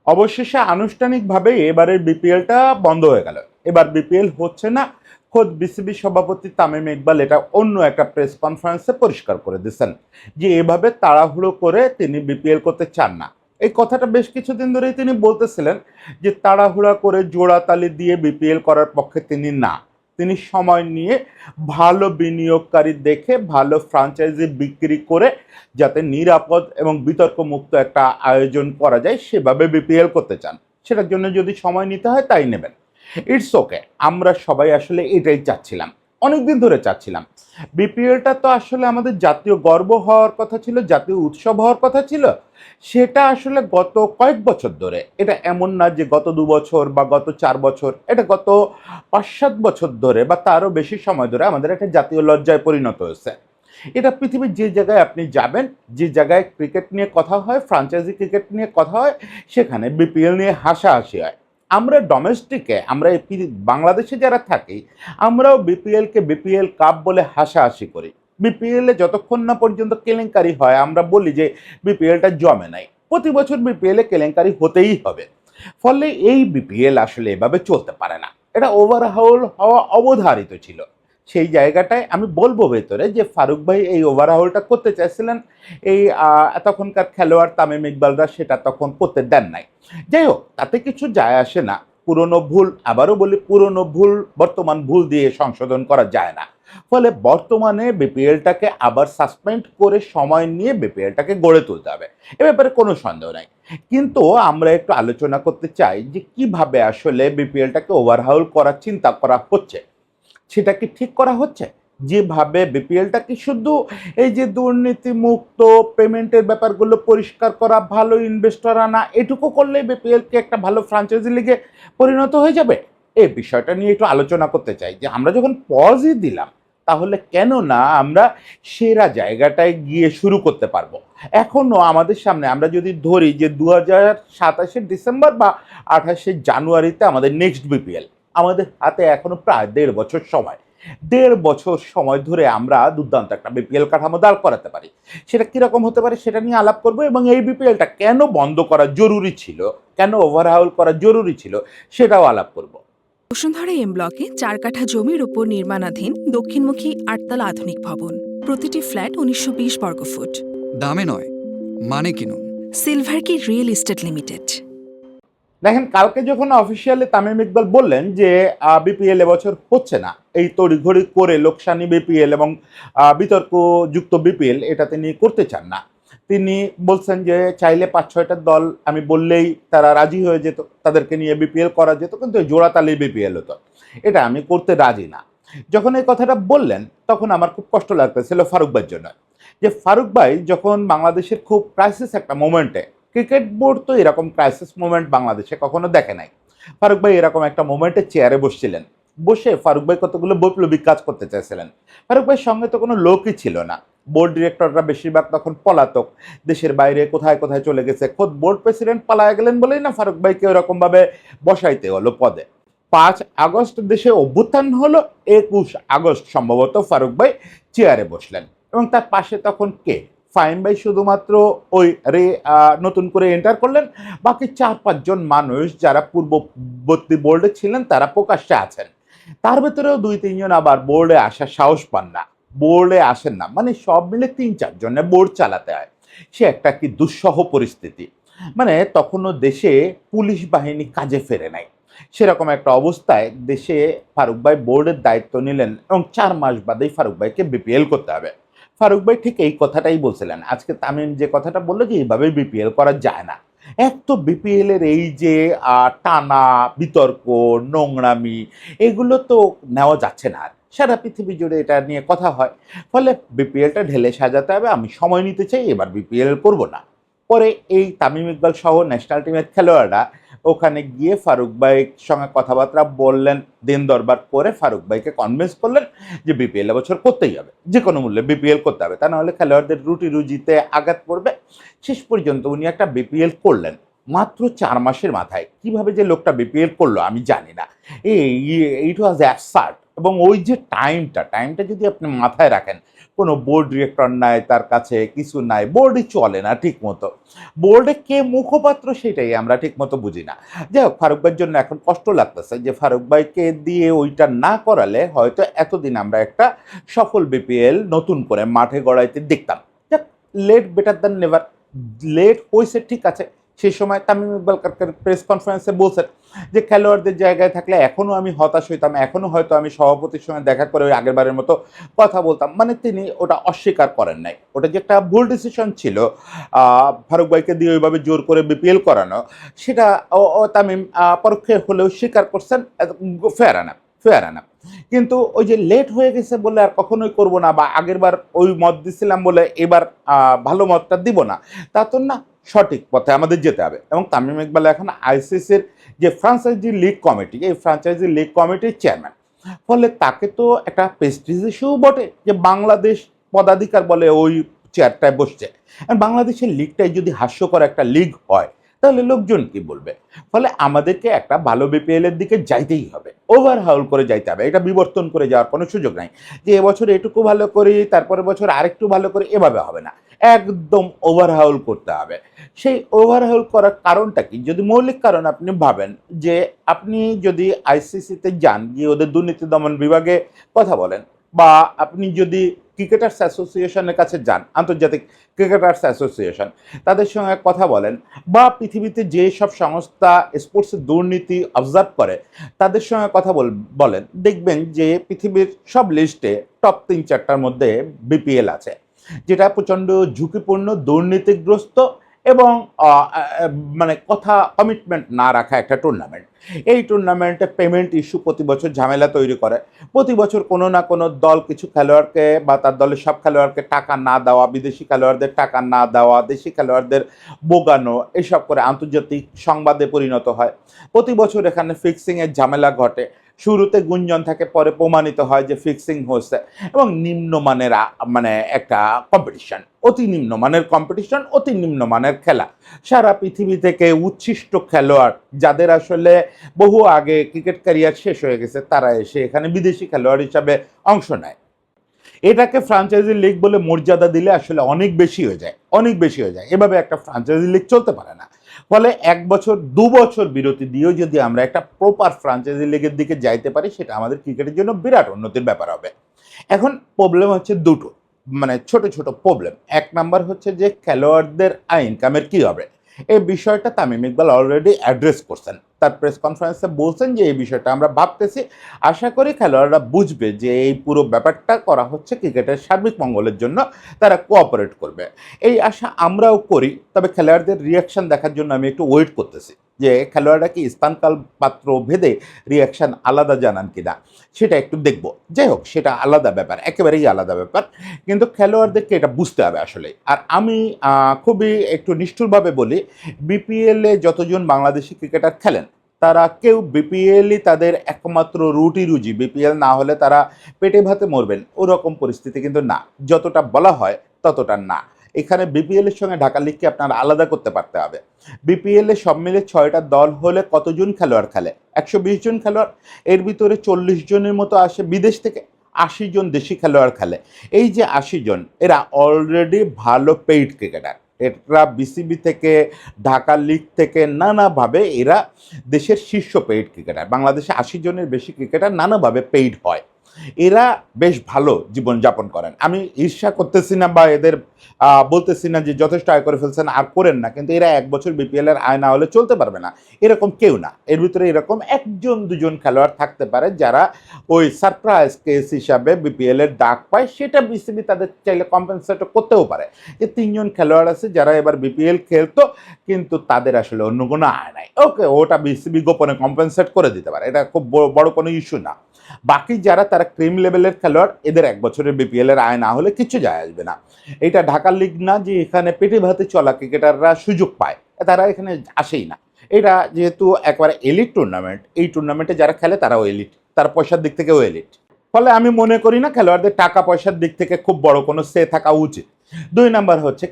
অবশেষে আনুষ্ঠানিকভাবে এবারের বিপিএলটা বন্ধ হয়ে গেল। এবার বিপিএল হচ্ছে না। খোদ বিসিবি সভাপতি তামিম ইকবাল এটা অন্য একটা প্রেস কনফারেন্সে পরিষ্কার করে দিয়েছেন যে এভাবে তাড়াহুড়ো করে তিনি বিপিএল করতে চান না। এই কথাটা বেশ কিছুদিন ধরেই তিনি বলতেছিলেন যে তাড়াহুড়া করে জোড়াতালি দিয়ে বিপিএল করার পক্ষে তিনি না। তিনি সময় নিয়ে ভালো বিনিয়োগকারী দেখে ভালো ফ্রাঞ্চাইজি বিক্রি করে যাতে নিরাপদ এবং বিতর্কমুক্ত একটা আয়োজন করা যায় সেভাবে বিপিএল করতে চান। সেটার জন্য যদি সময় নিতে হয় তাই নেবেন। ইটস ওকে, আমরা সবাই আসলে এটাই চাচ্ছিলাম, অনেকদিন ধরে চাচ্ছিলাম। বিপিএলটা তো আসলে আমাদের জাতীয় গর্ব হওয়ার কথা ছিল, জাতীয় উৎসব হওয়ার কথা ছিল। সেটা আসলে গত কয়েক বছর ধরে, এটা এমন না যে গত 2 বছর বা গত 4 বছর, এটা গত 5-7 বছর ধরে বা তারও বেশি সময় ধরে আমাদের একটা জাতীয় লজ্জায় পরিণত হয়েছে। এটা পৃথিবীর যে জায়গায় আপনি যাবেন, যে জায়গায় ক্রিকেট নিয়ে কথা হয়, ফ্রাঞ্চাইজি ক্রিকেট নিয়ে কথা হয়, সেখানে বিপিএল নিয়ে হাসাহাসি হয়। আমরা ডোমেস্টিকে, আমরা এই বাংলাদেশে যারা থাকি, আমরাও বিপিএলকে বিপিএল কাপ বলে হাসাহাসি করি। বিপিএলে যতক্ষণ না পর্যন্ত কেলেঙ্কারি হয় আমরা বলি যে বিপিএলটা জমে নাই। প্রতি বছর বিপিএলে কেলেঙ্কারি হতেই হবে। ফলে এই বিপিএল আসলে এভাবে চলতে পারে না। এটা ওভারহাউল হওয়া অবধারিত ছিল। সেই জায়গাটায় আমি বলবো ভেতরে যে ফারুক ভাই এই ওভারহাউলটা করতে চাইছিলেন। এই তখনকার খেলোয়াড় তামিম ইকবালরা সেটা তখন করতে দেন নাই। যাই হোক, তাতে কিছু যায় আসে না। পুরনো ভুল, আবারও বলি, পুরনো ভুল বর্তমান ভুল দিয়ে সংশোধন করা যায় না। ফলে বর্তমানে বিপিএলটাকে আবার সাসপেন্ড করে সময় নিয়ে বিপিএলটাকে গড়ে তুলতে হবে, এ ব্যাপারে কোনো সন্দেহ নাই। কিন্তু আমরা একটু আলোচনা করতে চাই যে কিভাবে আসলে বিপিএলটাকে ওভারহাউল করার চিন্তা করা হচ্ছে। সেটা কি ঠিক করা হচ্ছে? যেভাবে বিপিএলটা কি শুধু এই যে দুর্নীতিমুক্ত পেমেন্টের ব্যাপারগুলো পরিষ্কার করা, ভালো ইনভেস্টর আনা, এটুকু করলেই বিপিএল কি একটা ভালো ফ্র্যাঞ্চাইজি লিগে পরিণত হয়ে যাবে? এই বিষয়টা নিয়ে একটু আলোচনা করতে চাই যে আমরা যখন পজই দিলাম, তাহলে কেন না আমরা সেরা জায়গাটায় গিয়ে শুরু করতে পারবো। এখনো আমাদের সামনে, আমরা যদি ধরি যে 2027 ডিসেম্বর বা 28 জানুয়ারিতে আমাদের নেক্সট বিপিএল, আমাদের হাতে এখনো প্রায় 1.5 বছর সময়। 1.5 বছর সময় ধরে আমরা দুর্দান্ত একটা বিপিএল কাঠামো দাঁড় করাতে পারি। সেটা কিরকম হতে পারে সেটা নিয়ে আলাপ করবো, এবং এই বিপিএলটা কেন বন্ধ করা জরুরি ছিল, কেন ওভারহাউল করা জরুরি ছিল, সেটাও আলাপ করব। বসুন্ধরা এম ব্লকে 4 কাঠা জমির উপর নির্মাণাধীন দক্ষিণমুখী 8 তলা আধুনিক ভবন। প্রতিটি ফ্ল্যাট 1920 বর্গফুট। দামে নয়, মানে কিনুন। সিলভার কি রিয়েল এস্টেট লিমিটেড। দেখেন, কালকে যখন অফিসিয়ালি তামিম ইকবাল বললেন যে বিপিএল এবছর হচ্ছে না, এই তড়িঘড়ি করে লোকসানি বিপিএল এবং বিতর্কযুক্ত বিপিএল এটা তিনি করতে চান না। তিনি বলছেন যে চাইলে 5-6টা দল আমি বললেই তারা রাজি হয়ে যেত, তাদেরকে নিয়ে বিপিএল করা যেত, কিন্তু জোড়াতালি বিপিএল হতো। এটা আমি করতে রাজি না। যখন এই কথাটা বললেন তখন আমার খুব কষ্ট লাগতেছিল ফারুক ভাইয়ের জন্য। যে ফারুক ভাই যখন বাংলাদেশের খুব ক্রাইসিস একটা মোমেন্টে, ক্রিকেট বোর্ড তো এরকম ক্রাইসিস মোমেন্ট বাংলাদেশে কখনো দেখে নাই, ফারুক ভাই এরকম একটা মোমেন্টে চেয়ারে বসছিলেন। বসে ফারুক ভাই কতগুলো বৈপ্লবিক কাজ করতে চাইছিলেন। ফারুক ভাইয়ের সঙ্গে তো কোনো লোকই ছিল না। বোর্ড ডিরেক্টররা বেশিরভাগ তখন পলাতক, দেশের বাইরে কোথায় কোথায় চলে গেছে। খোদ বোর্ড প্রেসিডেন্ট পালায় গেলেন বলেই না ফারুক ভাইকে ওরকমভাবে বসাইতে হলো পদে। 5 আগস্ট দেশে অভ্যুত্থান হলো, 21 আগস্ট সম্ভবত ফারুক ভাই চেয়ারে বসলেন, এবং তার পাশে তখন কে? ফাহিম ভাই শুধুমাত্র ওই নতুন করে এন্টার করলেন। বাকি 4-5 জন মানুষ যারা পূর্ববর্তী বোর্ডে ছিলেন তারা প্রকাশ্যে আছেন। তার ভেতরেও 2-3 জন আবার বোর্ডে আসার সাহস পান না, বোর্ডে আসেন না। মানে সব মিলে 3-4 জনে বোর্ড চালাতে হয়। সে একটা কি দুঃসহ পরিস্থিতি। মানে তখনও দেশে পুলিশ বাহিনী কাজে ফেরে নাই। সেরকম একটা অবস্থায় দেশে ফারুক ভাই বোর্ডের দায়িত্ব নিলেন, এবং 4 মাস বাদেই ফারুক ভাইকে বিপিএল করতে হবে। ফারুক ভাই ঠিক এই কথাটাই বলছিলেন। আজকে তামিম যে কথাটা বললো যে এইভাবে বিপিএল করা যায় না। এক তো বিপিএল এর এই যে টানা বিতর্ক, নোংরামি, এগুলো তো নেওয়া যাচ্ছে না আর। সারা পৃথিবী জুড়ে এটা নিয়ে কথা হয়। ফলে বিপিএলটা ঢেলে সাজাতে হবে। আমি সময় নিতে চাই, এবার বিপিএল করব না। পরে এই তামিম ইকবাল সহ ন্যাশনাল টিমের খেলোয়াড়রা ওখানে গিয়ে ফারুক ভাইয়ের সঙ্গে কথাবার্তা বললেন, দিন দরবার করে ফারুক ভাইকে কনভিন্স করলেন যে বিপিএল এবছর করতেই হবে, যে কোনো মূল্যে বিপিএল করতে হবে, তা নাহলে খেলোয়াড়দের রুটি রুজিতে আঘাত পড়বে। শেষ পর্যন্ত উনি একটা বিপিএল করলেন মাত্র 4 মাসের মাথায়। কিভাবে যে লোকটা বিপিএল করলো আমি জানি না। ইট ওয়াজ অ্যাবসার্ড। এবং ওই যে টাইমটা যদি আপনি মাথায় রাখেন, কোনো বোর্ড ডিরেক্টর নাই তার কাছে, কিছু নাই, বোর্ডই চলে না ঠিক মতো। বোর্ডে কে মুখপাত্র সেটাই আমরা ঠিক মতো বুঝি না। যাই হোক, ফারুক ভাইয়ের জন্য এখন কষ্ট লাগতেছে যে ফারুক ভাইকে দিয়ে ওইটা না করালে হয়তো এতদিন আমরা একটা সফল বিপিএল নতুন করে মাঠে গড়াইতে দেখতাম। যাক, late better than never. Late হয়েছে ঠিক আছে। সেই সময় তামিম ইকবাল কালকের প্রেস কনফারেন্সে বলছেন যে খেলোয়াড়দের জায়গায় থাকলে এখনও আমি হতাশ হইতাম, এখনও হয়তো আমি সভাপতির সঙ্গে দেখা করে ওই আগেরবারের মতো কথা বলতাম। মানে তিনি ওটা অস্বীকার করেন নাই, ওটা যে একটা ভুল ডিসিশন ছিল ফারুক ভাইকে দিয়ে ওইভাবে জোর করে বিপিএল করানো, সেটা তামিম পরোক্ষে হলেও স্বীকার করছেন। ফেয়ার আনা, ফেয়ার আনা। কিন্তু ওই যে লেট হয়ে গেছে বলে আর কখনোই করব না, বা আগেরবার ওই মত দিছিলাম বলে এবার ভালো মতটা দিব না, তা তো না। সঠিক পথে আমাদের যেতে হবে। এবং তামিম ইকবাল এখন আইসিসির যে ফ্রাঞ্চাইজি লিগ কমিটি, এই ফ্রাঞ্চাইজি লিগ কমিটির চেয়ারম্যান। ফলে তাকে তো একটা প্রেস্টিজ ইস্যুও বটে যে বাংলাদেশ পদাধিকার বলে ওই চেয়ারটায় বসছে। আর বাংলাদেশের লিগটাই যদি হাস্যকর একটা লিগ হয় তাহলে লোকজন কি বলবে? ফলে আমাদেরকে একটা ভালো বিপিএল এর দিকে যাইতেই হবে, ওভারহাউল করে যাইতে হবে। এটা বিবর্তন করে যাওয়ার কোনো সুযোগ নাই যে এবছর এটুকু ভালো করি তারপরের বছর আরেকটু ভালো করি, এভাবে হবে না। একদম ওভারহাউল করতে হবে। সেই ওভারহাউল করার কারণটা কি? যদি মৌলিক কারণ আপনি ভাবেন যে আপনি যদি আইসিসিতে যান, গিয়ে ওদের দুর্নীতি দমন বিভাগে কথা বলেন, বা আপনি যদি ক্রিকেটার্স অ্যাসোসিয়েশনের কাছে যান, আন্তর্জাতিক ক্রিকেটার্স অ্যাসোসিয়েশন, তাদের সঙ্গে কথা বলেন, বা পৃথিবীতে যে সব সংস্থা স্পোর্টসের দুর্নীতি অবজার্ভ করে তাদের সঙ্গে কথা বলেন, দেখবেন যে পৃথিবীর সব লিস্টে টপ ৩-৪টার মধ্যে বিপিএল আছে, যেটা প্রচণ্ড ঝুঁকিপূর্ণ, দুর্নীতিগ্রস্ত এবং মানে কথা কমিটমেন্ট না রাখা একটা টুর্নামেন্ট। এই টুর্নামেন্টে পেমেন্ট ইস্যু প্রতি বছর ঝামেলা তৈরি করে। প্রতি বছর কোনো না কোনো দল কিছু খেলোয়াড়কে বা তার দলের সব খেলোয়াড়কে টাকা না দেওয়া, বিদেশি খেলোয়াড়দের টাকা না দেওয়া, দেশি খেলোয়াড়দের বোগানো, এসব করে আন্তর্জাতিক সংবাদে পরিণত হয়। প্রতি বছর এখানে ফিক্সিংয়ের ঝামেলা ঘটে। শুরুতে গুঞ্জন থাকে, পরে প্রমাণিত হয় যে ফিক্সিং হচ্ছে। এবং নিম্নমানের মানে একটা কম্পিটিশন, অতি নিম্নমানের কম্পিটিশন, অতি নিম্নমানের খেলা। সারা পৃথিবী থেকে উচ্ছিষ্ট খেলোয়াড়, যাদের আসলে বহু আগে ক্রিকেট ক্যারিয়ার শেষ হয়ে গেছে, তারা এসে এখানে বিদেশি খেলোয়াড় হিসাবে অংশ নেয়। এটাকে ফ্রাঞ্চাইজি লিগ বলে মর্যাদা দিলে আসলে অনেক বেশি হয়ে যায়, অনেক বেশি হয়ে যায়। এভাবে একটা ফ্রাঞ্চাইজি লিগ চলতে পারে না। ফলে ১ বছর ২ বছর বিরতি দিয়েও যদি আমরা একটা প্রপার ফ্রাঞ্চাইজি লিগের দিকে যাইতে পারি, সেটা আমাদের ক্রিকেটের জন্য বিরাট উন্নতির ব্যাপার হবে। এখন প্রবলেম হচ্ছে দুটো, মানে ছোট ছোট প্রবলেম। ১ নাম্বার হচ্ছে যে খেলোয়াড়দের ইনকামের কী হবে, এই বিষয়টা তামিম ইকবাল অলরেডি অ্যাড্রেস করছেন। তার প্রেস কনফারেন্সে বলছেন যে এই বিষয়টা আমরা ভাবতেছি, আশা করি খেলোয়াড়রা বুঝবে যে এই পুরো ব্যাপারটা করা হচ্ছে ক্রিকেটের সার্বিক মঙ্গলের জন্য, তারা কোঅপারেট করবে। এই আশা আমরাও করি। তবে খেলোয়াড়দের রিয়াকশন দেখার জন্য আমি একটু ওয়েট করতেছি যে খেলোয়াড়রা কি স্থানকাল পাত্র ভেদে রিয়াকশন আলাদা জানান কিনা, সেটা একটু দেখব। যাই হোক, সেটা আলাদা ব্যাপার, একেবারেই আলাদা ব্যাপার। কিন্তু খেলোয়াড়দেরকে এটা বুঝতে হবে আসলে। আর আমি খুবই একটু নিষ্ঠুরভাবে বলি, বিপিএলে যতজন বাংলাদেশি ক্রিকেটার খেলেন, তারা কেউ বিপিএলই তাদের একমাত্র রুটি রুজি, বিপিএল না হলে তারা পেটে ভাতে মরবেন, ওরকম পরিস্থিতি কিন্তু না। যতটা বলা হয় ততটা না। এখানে বিপিএল এর সঙ্গে ঢাকা লিগকে আপনারা আলাদা করতে পারতে হবে। বিপিএল এ সব মিলে ৬টা দল হলে কতজন খেলোয়াড় খেলে? ১২০ জন খেলোয়াড়। এর ভিতরে ৪০ জনের মতো আসে বিদেশ থেকে, ৮০ জন দেশি খেলোয়াড় খেলে। এই যে ৮০ জন, এরা অলরেডি ভালো পেইড ক্রিকেটার। এরা বিসিবি থেকে, ঢাকা লিগ থেকে নানাভাবে এরা দেশের শীর্ষ পেইড ক্রিকেটার। বাংলাদেশে ৮০ জনের বেশি ক্রিকেটার নানাভাবে পেইড হয়। এরা বেশ ভালো জীবনযাপন করেন। আমি ঈর্ষা করতেছি না বা এদের বলতেছি না যে যথেষ্ট আয় করে ফেলছেন আর করেন না, কিন্তু এরা ১ বছর বিপিএল এর আয় না হলে চলতে পারবে না, এরকম কেউ না। এর ভিতরে এরকম ১-২ জন খেলোয়াড় থাকতে পারে যারা ওই সারপ্রাইজ কেস হিসাবে বিপিএল এর ডাক পায়, সেটা বিসিবি তাদের চাইলে কম্পেনসেট করতেও পারে। যে ৩ জন খেলোয়াড় আছে যারা এবার বিপিএল খেলতো কিন্তু তাদের আসলে অন্য কোনো আয় নাই, ওকে, ওটা বিসিবি গোপনে কম্পেনসেট করে দিতে পারে, এটা খুব বড় কোনো ইস্যু না। বাকি যারা তারা ক্রিম লেভেলের খেলোয়াড়, এদের ১ বছরের বিপিএল এর আয় না হলে কিছু যায় আসবে না। এটা ঢাকা লিগ না যে এখানে পেটে ভাতে চলা ক্রিকেটাররা সুযোগ পায়, তারা এখানে আসেই না। এটা যেহেতু একবারে এলিট টুর্নামেন্ট, এই টুর্নামেন্টে যারা খেলে তারাও এলিট, তারা পয়সার দিক থেকেও এলিট। ফলে আমি মনে করি না খেলোয়াড়দের টাকা পয়সার দিক থেকে খুব বড় কোনো সে থাকা উচিত। ২ নাম্বার হচ্ছে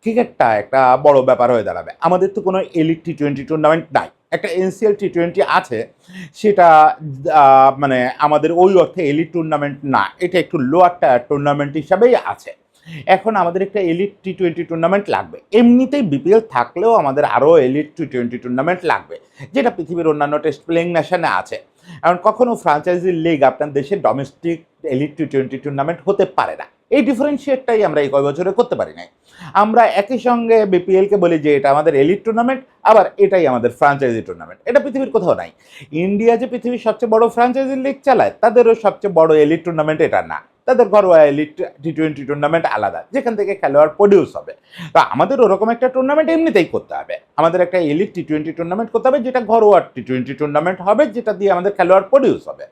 ক্রিকেটটা একটা বড় ব্যাপার হয়ে দাঁড়াবে। আমাদের তো কোনো এলিট T20 টুর্নামেন্ট নাই, একটা এনসিএল টি-20 আছে, সেটা মানে আমাদের ওই অর্থে এলিট টুর্নামেন্ট না, এটা একটু লোয়ার টায়ার টুর্নামেন্ট হিসাবেই আছে। এখন আমাদের একটা এলিট টি-20 টুর্নামেন্ট লাগবে। এমনিতেই বিপিএল থাকলেও আমাদের আরও এলিট টি-20 টুর্নামেন্ট লাগবে, যেটা পৃথিবীর অন্যান্য টেস্ট প্লেয়িং নেশনে আছে। কারণ কখনো ফ্রাঞ্চাইজি লিগ আপনার দেশে ডোমেস্টিক এলিট টি-20 টুর্নামেন্ট হতে পারে না। এই ডিফারেন্সিয়েটটাই আমরা এই কয় বছরে করতে পারি নাই। আমরা একই সঙ্গে বিপিএলকে বলি যে এটা আমাদের এলিট টুর্নামেন্ট, আবার এটাই আমাদের ফ্রাঞ্চাইজি টুর্নামেন্ট। এটা পৃথিবীর কোথাও নাই। ইন্ডিয়া যে পৃথিবীর সবচেয়ে বড় ফ্রাঞ্চাইজি লিগ চালায়, তাদেরও সবচেয়ে বড় এলিট টুর্নামেন্ট এটা না। তাদের ঘরোয়া এলিট টি-20 টুর্নামেন্ট আলাদা, যেখান থেকে খেলোয়াড় প্রডিউস হবে। তো আমাদের ওরকম একটা টুর্নামেন্ট এমনিতেই করতে হবে। আমাদের একটা এলিট টি-20 টুর্নামেন্ট করতে হবে, যেটা ঘরোয়া টি-20 টুর্নামেন্ট হবে, যেটা দিয়ে আমাদের খেলোয়াড় প্রডিউস হবে।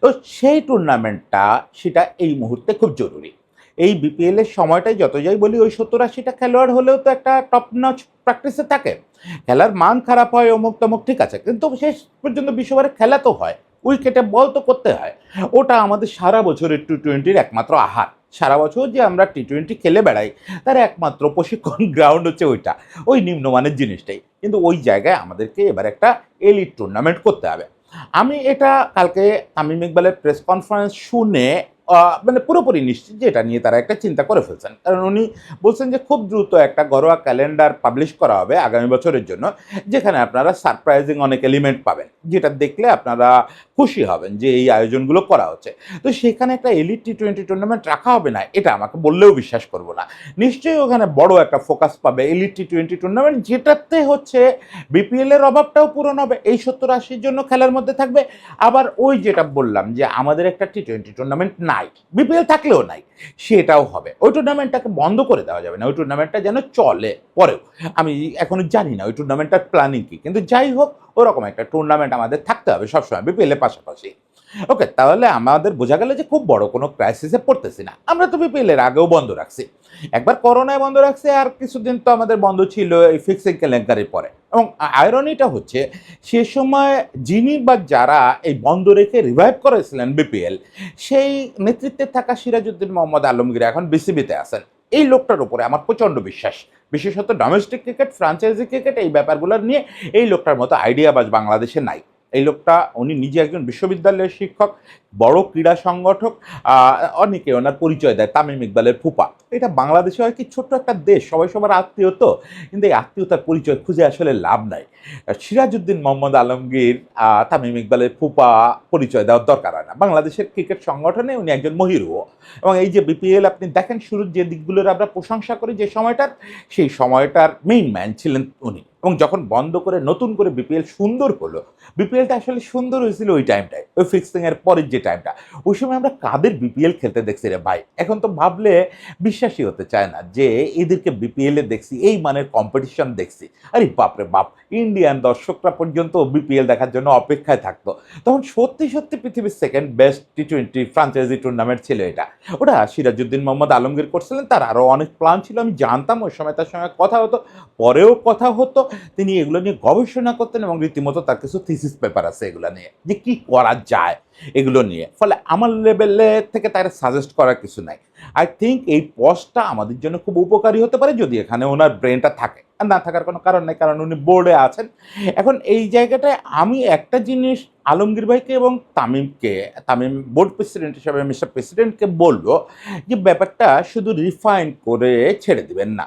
তো সেই টুর্নামেন্টটা সেটা এই মুহূর্তে খুব জরুরি। এই বিপিএল এর সময়টাই যত যাই বলি, ওই 70-80টা খেলোয়াড় হলেও তো একটা টপ নচ প্র্যাকটিসে থাকে। খেলার মান খারাপ হয়, অমুক তমুক, ঠিক আছে, কিন্তু শেষ পর্যন্ত বিশ্ববারে খেলা তো হয়, উইকেটে বল তো করতে হয়। ওটা আমাদের সারা বছরের টি-20-র একমাত্র আহার। সারা বছর যে আমরা টি-20 খেলে বেড়াই, তার একমাত্র প্রশিক্ষণ গ্রাউন্ড হচ্ছে ওইটা, ওই নিম্নমানের জিনিসটাই। কিন্তু ওই জায়গায় আমাদেরকে এবার একটা এলিট টুর্নামেন্ট করতে হবে। আমি এটা কালকে তামিম ইকবালের প্রেস কনফারেন্স শুনে মানে পুরোপুরি নিশ্চিত যে এটা নিয়ে তারা একটা চিন্তা করে ফেলছেন। কারণ উনি বলছেন যে খুব দ্রুত একটা ঘরোয়া ক্যালেন্ডার পাবলিশ করা হবে আগামী বছরের জন্য, যেখানে আপনারা সারপ্রাইজিং অনেক এলিমেন্ট পাবেন, যেটা দেখলে আপনারা খুশি হবেন যে এই আয়োজনগুলো করা হচ্ছে। তো সেখানে একটা এলিট টি-20 টুর্নামেন্ট রাখা হবে না, এটা আমাকে বললেও বিশ্বাস করবো না। নিশ্চয়ই ওখানে বড় একটা ফোকাস পাবে এলিট টি-20 টুর্নামেন্ট, যেটাতে হচ্ছে বিপিএল এর অভাবটাও পূরণ হবে, এই 70-80 জন্য খেলার মধ্যে থাকবে। আবার ওই যেটা বললাম যে আমাদের একটা টি-20 টুর্নামেন্ট নাই, বিপিএল থাকলেও নাই, সেটাও হবে। ওই টুর্নামেন্টটাকে বন্ধ করে দেওয়া যাবে না, ওই টুর্নামেন্টটা যেন চলে পরেও। আমি এখনো জানি না ওই টুর্নামেন্টটার প্ল্যানিং কি, কিন্তু যাই হোক ওরকম একটা টুর্নামেন্ট আমাদের থাকতে হবে সবসময় বিপিএল এর পাশাপাশি। ওকে, তাহলে আমাদের বোঝা গেল যে খুব বড় কোনো ক্রাইসিসে পড়তেছি না। আমরা তো বিপিএল এর আগেও বন্ধ রাখছি, একবার করোনায় বন্ধ রাখছি, আর কিছুদিন তো আমাদের বন্ধ ছিল এই ফিক্সিং কেলেঙ্কারির পরে। এবং আয়রনিটা হচ্ছে সে সময় যিনি বা যারা এই বন্ধ রেখে রিভাইভ করেছিলেন বিপিএল, সেই নেতৃত্বে থাকা সিরাজউদ্দিন মোহাম্মদ আলমগীর এখন বিসিবিতে আছেন। এই লোকটার উপরে আমার প্রচণ্ড বিশ্বাস, বিশেষত ডোমেস্টিক ক্রিকেট, ফ্রাঞ্চাইজি ক্রিকেট, এই ব্যাপারগুলো নিয়ে এই লোকটার মতো আইডিয়াবাজ বাংলাদেশে নাই। এই লোকটা, উনি নিজে একজন বিশ্ববিদ্যালয়ের শিক্ষক, বড় ক্রীড়া সংগঠক। অনেকে ওনার পরিচয় দেয় তামিম ইকবালের ফুপা। এটা বাংলাদেশে হয় কি, ছোট্ট একটা দেশ, সবাই সবার আত্মীয়, তো কিন্তু এই আত্মীয়তার পরিচয় খুঁজে আসলে লাভ নাই। সিরাজউদ্দিন মোহাম্মদ আলমগীর তামিম ইকবালের ফুপা পরিচয় দেওয়ার দরকার হয় না। বাংলাদেশের ক্রিকেট সংগঠনে উনি একজন মহিরুও। এবং এই যে বিপিএল আপনি দেখেন, শুরুর যে দিকগুলোর আমরা প্রশংসা করি যে সময়টার, সেই সময়টার মেইন ম্যান ছিলেন উনি। এবং যখন বন্ধ করে নতুন করে বিপিএল সুন্দর হলো, বিপিএলটা আসলে সুন্দর হয়েছিল ওই টাইমটায়, ওই ফিক্সিং এর পরের যে টাইমটা, ওই সময় আমরা কাদের বিপিএল খেলতে দেখছি রে ভাই। এখন তো ভাবলে বিশ্বাসই হতে চায় না যে এদেরকে বিপিএল এ দেখছি, এই মানের কম্পিটিশন দেখছি। আরে বাপরে বাপ, ইন্ডিয়ান দর্শকরা পর্যন্ত বিপিএল দেখার জন্য অপেক্ষায় থাকতো। তখন সত্যি সত্যি পৃথিবীর সেকেন্ড বেস্ট টি-20 ফ্রাঞ্চাইজি টুর্নামেন্ট ছিল এটা। ওটা সিরাজউদ্দিন মোহাম্মদ আলমগীর করছিলেন, তার আরও অনেক প্ল্যান ছিল, আমি জানতাম, ওই সময় তার সঙ্গে কথা হতো, পরেও কথা হতো। তিনি এগুলো নিয়ে গবেষণা করতেন এবং রীতিমতো তার কিছু থিসিস পেপার আছে এগুলো নিয়ে, যে কি করা যায় এগুলো নিয়ে। ফলে আমার লেভেলে থেকে তার সাজেস্ট করার কিছু নাই। আই থিঙ্ক এই পজটা আমাদের জন্য খুব উপকারী হতে পারে, যদি এখানে ওনার ব্রেনটা থাকে। আর না থাকার কোনো কারণ নেই, কারণ উনি বোর্ডে আছেন। এখন এই জায়গাটায় আমি একটা জিনিস আলমগীর ভাইকে এবং তামিম বোর্ড প্রেসিডেন্ট হিসাবে মিস্টার প্রেসিডেন্টকে বলবো, যে ব্যাপারটা শুধু রিফাইন করে ছেড়ে দিবেন না।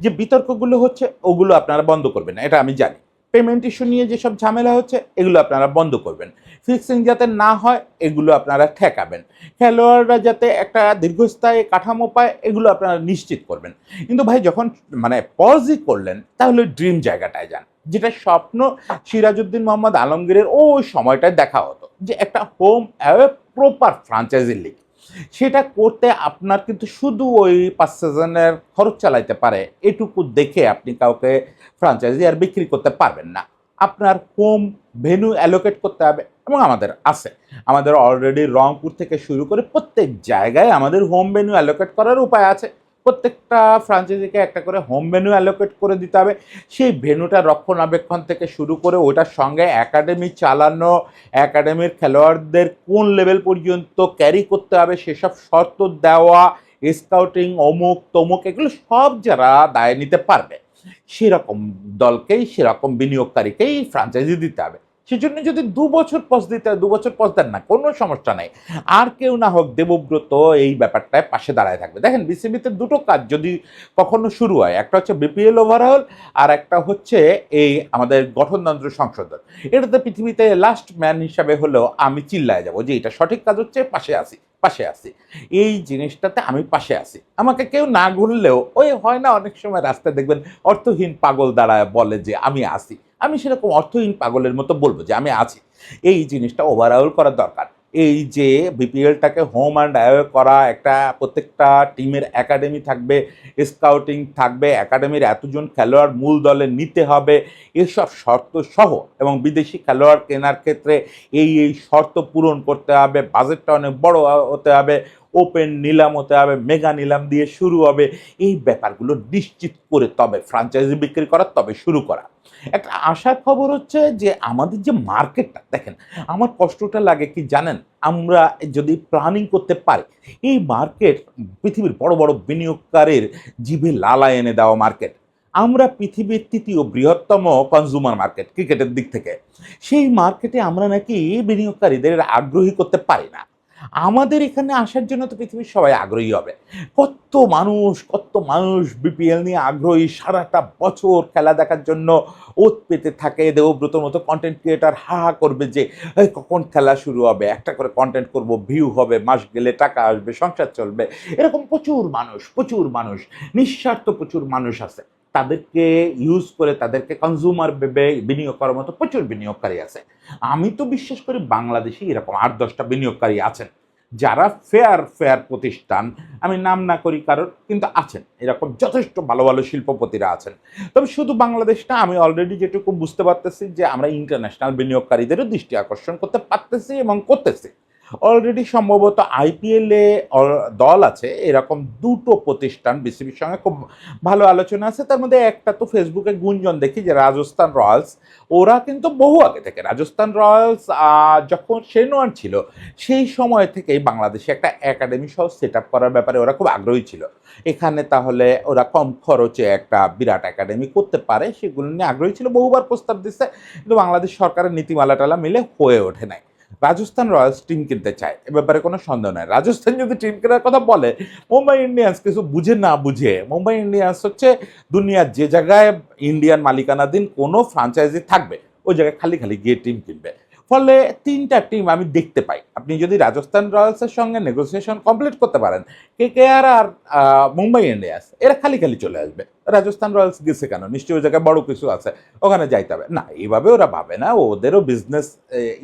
যে বিতর্কগুলো হচ্ছে ওগুলো আপনারা বন্ধ করবেন না, এটা আমি জানি। পেমেন্ট ইস্যু নিয়ে যেসব ঝামেলা হচ্ছে এগুলো আপনারা বন্ধ করবেন। ফিক্সিং যাতে না হয় এগুলো আপনারা ঠেকাবেন। খেলোয়াড়রা যাতে একটা দীর্ঘস্থায়ী কাঠামো পায় এগুলো আপনারা নিশ্চিত করবেন। কিন্তু ভাই যখন মানে পজই করলেন, তাহলে ড্রিম জায়গাটায় যান, যেটা স্বপ্ন সিরাজউদ্দিন মোহাম্মদ আলমগীরের ওই সময়টায় দেখা হতো, যে একটা home away proper franchise league. সেটা করতে আপনার কিন্তু শুধু ওই 5 জনের খরচ চালাইতে পারে এটুকু দেখে আপনি কাউকে ফ্রাঞ্চাইজি আর বিক্রি করতে পারবেন না। আপনার হোম ভেন্যু অ্যালোকেট করতে হবে, এবং আমাদের আছে। আমাদের অলরেডি রংপুর থেকে শুরু করে প্রত্যেক জায়গায় আমাদের হোম ভেন্যু অ্যালোকেট করার উপায় আছে। প্রত্যেকটা ফ্রাঞ্চাইজিকে একটা করে হোম ভেন্যু অ্যালোকেট করে দিতে হবে। সেই ভেন্যুটা রক্ষণাবেক্ষণ থেকে শুরু করে ওটার সঙ্গে একাডেমি চালানো, একাডেমির খেলোয়াড়দের কোন লেভেল পর্যন্ত ক্যারি করতে হবে সেসব শর্ত দেওয়া, স্কাউটিং, অমুক তমুক, এগুলো সব যারা দায় নিতে পারবে, সেরকম দলকেই সেরকম বিনিয়োগকারীকেই ফ্র্যাঞ্চাইজি দিতে হবে। সেজন্য যদি ২ বছর পজ দিতে হয় ২ বছর পজ দেন না, কোনো সমস্যা নাই। আর কেউ না হোক দেবব্রত এই ব্যাপারটায় পাশে দাঁড়ায় থাকবে। দেখেন বিসিবিতে দুটো কাজ যদি কখনো শুরু হয়, একটা হচ্ছে বিপিএল ওভারঅল আর একটা হচ্ছে এই আমাদের গঠনতন্ত্র সংশোধন। এটাতে পৃথিবীতে লাস্ট ম্যান হিসাবে হলেও আমি চিল্লায় যাব যে এটা সঠিক কাজ হচ্ছে, পাশে আছি, পাশে আছি। এই জিনিসটাতে আমি পাশে আছি। আমাকে কেউ না ঘুরলেও ওই হয় না অনেক সময় রাস্তায় দেখবেন অর্থহীন পাগল দাঁড়ায় বলে যে আমি আছি। আমি সেরকম অর্থহীন পাগলের মতো বলবো যে আমি আছি। এই জিনিসটা ওভারঅল করা দরকার। এই যে বিপিএলটাকে হোম অ্যান্ড অ্যাওয়ে করা, একটা প্রত্যেকটা টিমের একাডেমি থাকবে, স্কাউটিং থাকবে, একাডেমির এতজন খেলোয়াড় মূল দলে নিতে হবে, এসব শর্ত সহ এবং বিদেশি খেলোয়াড় কেনার ক্ষেত্রে এই শর্ত পূরণ করতে হবে, বাজেটটা অনেক বড় হতে হবে, ওপেন নিলাম হতে হবে, মেগা নিলাম দিয়ে শুরু হবে। এই ব্যাপারগুলো নিশ্চিত করে তবে ফ্র্যাঞ্চাইজি বিক্রি করা, তবে শুরু করা। একটা আশার খবর হচ্ছে যে আমাদের যে মার্কেটটা দেখেন, আমার কষ্টটা লাগে কি জানেন? আমরা যদি প্ল্যানিং করতে পারি, এই মার্কেট পৃথিবীর বড় বড় বিনিয়োগকারীর জিভে লালা এনে দেওয়া মার্কেট। আমরা পৃথিবীর ৩য় বৃহত্তম কনজুমার মার্কেট ক্রিকেটের দিক থেকে। সেই মার্কেটে আমরা নাকি বিনিয়োগকারীদের আগ্রহী করতে পারি না। আমাদের এখানে আসার জন্য তো পৃথিবীর সবাই আগ্রহী হবে। কত মানুষ বিপিএল নিয়ে আগ্রহী, সারাটা বছর খেলা দেখার জন্য ওত পেতে থাকে। দেবব্রতর মতো কন্টেন্ট ক্রিয়েটর হা হা করবে যে এই কখন খেলা শুরু হবে, একটা করে কন্টেন্ট করব, ভিউ হবে, মাস গেলে টাকা আসবে, সংসার চলবে। এরকম প্রচুর মানুষ নিঃস্বার্থ প্রচুর মানুষ আছে। তাদেরকে ইউজ করে তাদেরকে কনজিউমার ভেবে বিনিয়োগ করার মতো প্রচুর বিনিয়োগকারী আছে। আমি তো বিশ্বাস করি বাংলাদেশে এরকম ৮-১০টা বিনিয়োগকারী আছেন যারা ফেয়ার প্রতিষ্ঠান, আমি নাম না করি কারোর, কিন্তু আছেন এরকম যথেষ্ট ভালো ভালো শিল্পপতিরা আছেন। তবে শুধু বাংলাদেশ না, আমি অলরেডি যেটুকু বুঝতে পারতেছি যে আমরা ইন্টারন্যাশনাল বিনিয়োগকারীদেরও দৃষ্টি আকর্ষণ করতে পারতেছি এবং করতেছি। অলরেডি সম্ভবত আইপিএলে দল আছে এরকম ২টো প্রতিষ্ঠান বিসিবির সঙ্গে খুব ভালো আলোচনা আছে। তার মধ্যে একটা তো ফেসবুকে গুঞ্জন দেখি যে রাজস্থান রয়্যালস, ওরা কিন্তু বহু আগে থেকে রাজস্থান রয়্যালস যখন সেনোয়ার ছিল সেই সময় থেকেই বাংলাদেশে একটা একাডেমি সহ সেট আপ করার ব্যাপারে ওরা খুব আগ্রহী ছিল। এখানে তাহলে ওরা কম খরচে একটা বিরাট একাডেমি করতে পারে সেগুলো নিয়ে আগ্রহী ছিল, বহুবার প্রস্তাব দিচ্ছে, কিন্তু বাংলাদেশ সরকারের নীতিমালা টালা মিলে হয়ে ওঠে নাই। রাজস্থান রয়্যালস টিম কিনতে চায়, এ ব্যাপারে কোনো সন্দেহ নাই। রাজস্থান যদি টিম কেনার কথা বলে, মুম্বাই ইন্ডিয়ান্স কিছু বুঝে না বুঝে, মুম্বাই ইন্ডিয়ান্স হচ্ছে দুনিয়ার যে জায়গায় ইন্ডিয়ান মালিকানাধীন কোনো ফ্রাঞ্চাইজি থাকবে ওই জায়গায় খালি গিয়ে টিম কিনবে। ফলে ৩টা টিম আমি দেখতে পাই। আপনি যদি রাজস্থান রয়্যালসের সঙ্গে নেগোসিয়েশন কমপ্লিট করতে পারেন, কেকেআর আর মুম্বাই ইন্ডিয়ান্স এরা খালি চলে আসবে। রাজস্থান রয়্যালস গেছে কেন? নিশ্চয়ই ওই জায়গায় বড় কিছু আছে, ওখানে যাইতে হবে না। এইভাবে ওরা ভাবে না, ওদেরও বিজনেস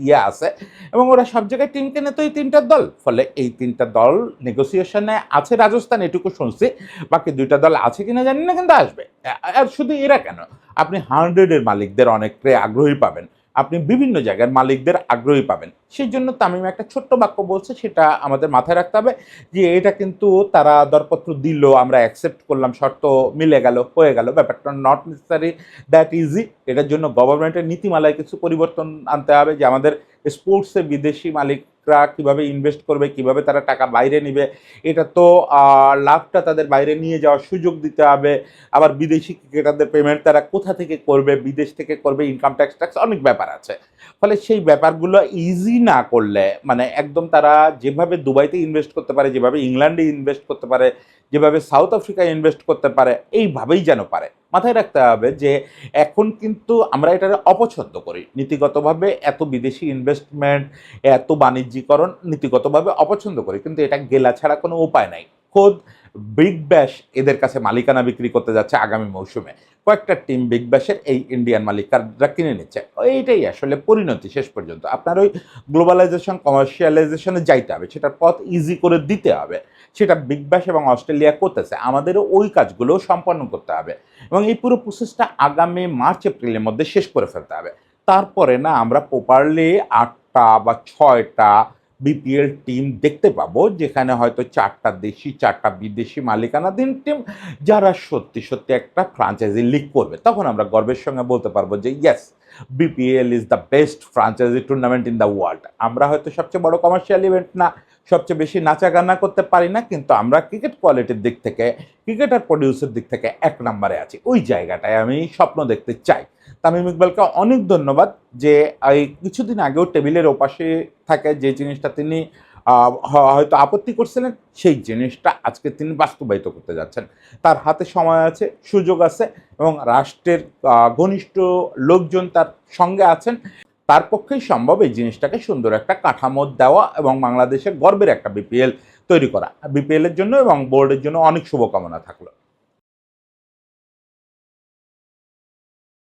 ইয়ে আছে এবং ওরা সব জায়গায় টিম কেনে তো এই ৩টা দল। ফলে এই ৩টা দল নেগোসিয়েশনে আছে, রাজস্থান এটুকু শুনছি, বাকি ২টা দল আছে কিনা জানি না, কিন্তু আসবে। আর শুধু এরা কেন, আপনি 100-এর মালিকদের অনেককে আগ্রহী পাবেন, আপনি বিভিন্ন জায়গার মালিকদের আগ্রহী পাবেন। সেই জন্য তামিম একটা ছোট্ট বাক্য বলছে, সেটা আমাদের মাথায় রাখতে হবে যে এটা কিন্তু তারা দরপত্র দিল, আমরা অ্যাকসেপ্ট করলাম, শর্ত মিলে গেল, হয়ে গেল, ব্যাপারটা নট নেসেসারি দ্যাট ইজি। এটার জন্য গভর্নমেন্টের নীতিমালায় কিছু পরিবর্তন আনতে হবে যে আমাদের স্পোর্টসে বিদেশি মালিকরা কীভাবে ইনভেস্ট করবে, কিভাবে তারা টাকা বাইরে নিবে, এটা তো লাভটা তাদের বাইরে নিয়ে যাওয়ার সুযোগ দিতে হবে। আবার বিদেশি ক্রিকেটারদের পেমেন্ট তারা কোথা থেকে করবে, বিদেশ থেকে করবে, ইনকাম ট্যাক্স অনেক ব্যাপার আছে। ফলে সেই ব্যাপারগুলো ইজি না করলে, মানে একদম তারা যেভাবে দুবাইতে ইনভেস্ট করতে পারে, যেভাবে ইংল্যান্ডে ইনভেস্ট করতে পারে, যেভাবে সাউথ আফ্রিকায় ইনভেস্ট করতে পারে, এইভাবেই যেন পারে। মাথায় রাখতে হবে যে এখন কিন্তু আমরা এটা অপছন্দ করি নীতিগতভাবে, এত বিদেশি ইনভেস্টমেন্ট, এত বাণিজ্যিকরণ নীতিগতভাবে অপছন্দ করি, কিন্তু এটা গেলা ছাড়া কোনো উপায় নাই। খোদ বিগ ব্যাশ এদের কাছে মালিকানা বিক্রি করতে যাচ্ছে আগামী মৌসুমে। কয়েকটা টিম বিগ ব্যাশের এই ইন্ডিয়ান মালিকাররা কিনে নিচ্ছে। এইটাই আসলে পরিণতি শেষ পর্যন্ত। আপনার ওই গ্লোবালাইজেশন, কমার্শিয়ালাইজেশনে যাইতে হবে, সেটার পথ ইজি করে দিতে হবে। সেটা বিগ ব্যাশ এবং অস্ট্রেলিয়া করতেছে, আমাদেরও ওই কাজগুলো সম্পন্ন করতে হবে এবং এই পুরো প্রসেসটা আগামী মার্চ-এপ্রিলের মধ্যে শেষ করে ফেলতে হবে। তারপরে না আমরা প্রপারলি ৮টা বা ৬টা বিপিএল টিম দেখতে পাবো, যেখানে হয়তো ৪টা দেশি, ৪টা বিদেশি মালিকানাধীন টিম, যারা সত্যি একটা ফ্রাঞ্চাইজি লিগ করবে। তখন আমরা গর্বের সঙ্গে বলতে পারবো যে yes, BPL is the best franchise tournament in the world. আমরা হয়তো সবচেয়ে বড় কমার্শিয়াল ইভেন্ট না, সবচেয়ে বেশি নাচা গানা করতে পারি না, কিন্তু আমরা ক্রিকেট কোয়ালিটির দিক থেকে, ক্রিকেটার প্রডিউসের দিক থেকে এক নম্বরে আছি। ওই জায়গাটায় আমি স্বপ্ন দেখতে চাই। তামিম ইকবালকে অনেক ধন্যবাদ যে এই কিছুদিন আগেও টেবিলের ওপাশে থাকে যে জিনিসটা তিনি হয়তো আপত্তি করছিলেন, সেই জিনিসটা আজকে তিনি বাস্তবায়িত করতে যাচ্ছেন। তার হাতে সময় আছে, সুযোগ আছে, এবং রাষ্ট্রের ঘনিষ্ঠ লোকজন তার সঙ্গে আছেন। তার পক্ষেই সম্ভব এই জিনিসটাকে সুন্দর একটা কাঠামো দেওয়া এবং বাংলাদেশের গর্বের একটা বিপিএল তৈরি করা। বিপিএলের জন্য এবং বোর্ডের জন্য অনেক শুভকামনা থাকলো।